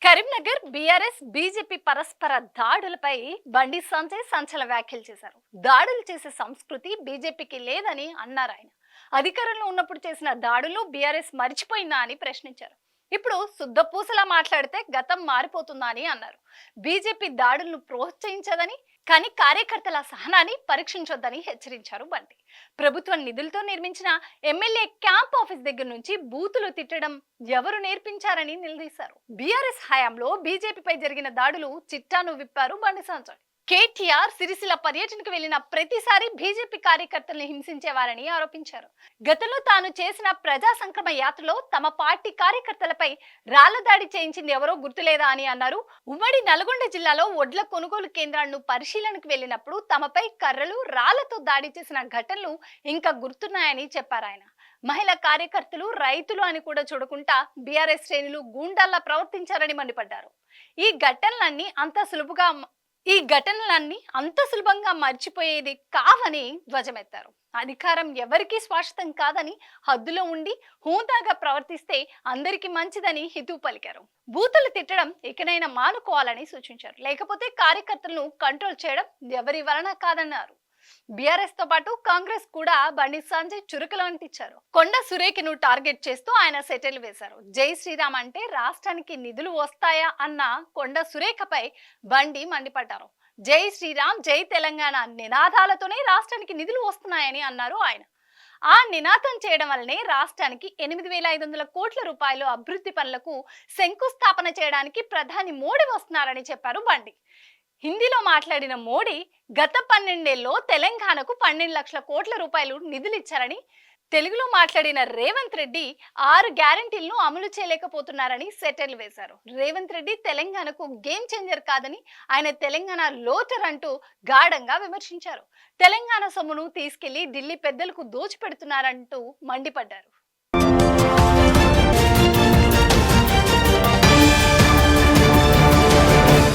Karimnagar BRS BJP పరస్పర దాడులపై బండి సంజయ్ సంచలన వ్యాఖ్యలు చేశారు. దాడులు చేసే సంస్కృతి బీజేపీకి లేదని అన్నారు ఆయన. అధికారంలో ఉన్నప్పుడు చేసిన దాడులు బీఆర్ఎస్ మర్చిపోయిందా అని ప్రశ్నించారు. ఇప్పుడు శుద్ధపూసలా మాట్లాడితే గతం మారిపోతుందా అని అన్నారు. బీజేపీ దాడులను ప్రోత్సహించదని, కానీ కార్యకర్తల సహనాన్ని పరీక్షించొద్దని హెచ్చరించారు బండి. ప్రభుత్వం నిధులతో నిర్మించిన ఎమ్మెల్యే క్యాంప్ ఆఫీస్ దగ్గర నుంచి బూతులు తిట్టడం ఎవరు నేర్పించారని నిలదీశారు. బీఆర్ఎస్ హయాంలో బీజేపీపై జరిగిన దాడులు చిట్టాను విప్పారు బండి సంజయ్. కేటీఆర్ సిరిసిల్ల పర్యటనకు వెళ్లిన ప్రతిసారి బీజేపీ కార్యకర్తలను హింసించేవారని ఆరోపించారు. గతంలో తాను చేసిన ప్రజా సంక్రమ యాత్రలో తమ పార్టీ కార్యకర్తలపై రాళ్ల దాడి చేయించింది ఎవరో గుర్తులేదా అని అన్నారు. ఉమ్మడి నల్గొండ జిల్లాలో వడ్ల కొనుగోలు కేంద్రాలను పరిశీలనకు వెళ్లినప్పుడు తమపై కర్రలు రాళ్లతో దాడి చేసిన ఘటనలు ఇంకా గుర్తున్నాయని చెప్పారు ఆయన. మహిళా కార్యకర్తలు రైతులు అని కూడా చూడకుండా బీఆర్ఎస్ శ్రేణులు గూండాల్లా ప్రవర్తించారని మండిపడ్డారు. ఈ ఘటనలన్నీ అంత సులభంగా మర్చిపోయేది కావని ధ్వజమెత్తారు. అధికారం ఎవరికీ శాశ్వతం కాదని, హద్దులో ఉండి హూందాగా ప్రవర్తిస్తే అందరికీ మంచిదని హితవు పలికారు. బూతులు తిట్టడం ఇకనైనా మానుకోవాలని సూచించారు. లేకపోతే కార్యకర్తలను కంట్రోల్ చేయడం ఎవరి వలన కాదన్నారు. బీఆర్ఎస్ తో పాటు కాంగ్రెస్ కూడా బండి సంజయ్ చురుకులు అంటించారు. కొండ సురేఖను టార్గెట్ చేస్తూ ఆయన సెటిల్ వేశారు. జై శ్రీరామ్ అంటే రాష్ట్రానికి నిధులు వస్తాయా అన్న కొండ సురేఖపై బండి మండిపడ్డారు. జై శ్రీరామ్ జై తెలంగాణ నినాదాలతోనే రాష్ట్రానికి నిధులు వస్తున్నాయని అన్నారు ఆయన. ఆ నినాదం చేయడం వల్లనే రాష్ట్రానికి 8,500 కోట్ల రూపాయలు అభివృద్ధి పనులకు శంకుస్థాపన చేయడానికి ప్రధాని మోడీ వస్తున్నారని చెప్పారు బండి. హిందీలో మాట్లాడిన మోడీ గత 12 ఏళ్లలో తెలంగాణకు 12 లక్షల కోట్ల రూపాయలు నిధులిచ్చారని, తెలుగులో మాట్లాడిన రేవంత్ రెడ్డి 6 గ్యారెంటీలను అమలు చేయలేకపోతున్నారని సెటిల్ వేశారు. రేవంత్ రెడ్డి తెలంగాణకు గేమ్ చేంజర్ కాదని, ఆయన తెలంగాణ లోటర్ అంటూ గాఢంగా విమర్శించారు. తెలంగాణ సొమ్మును తీసుకెళ్లి ఢిల్లీ పెద్దలకు దోచిపెడుతున్నారంటూ మండిపడ్డారు.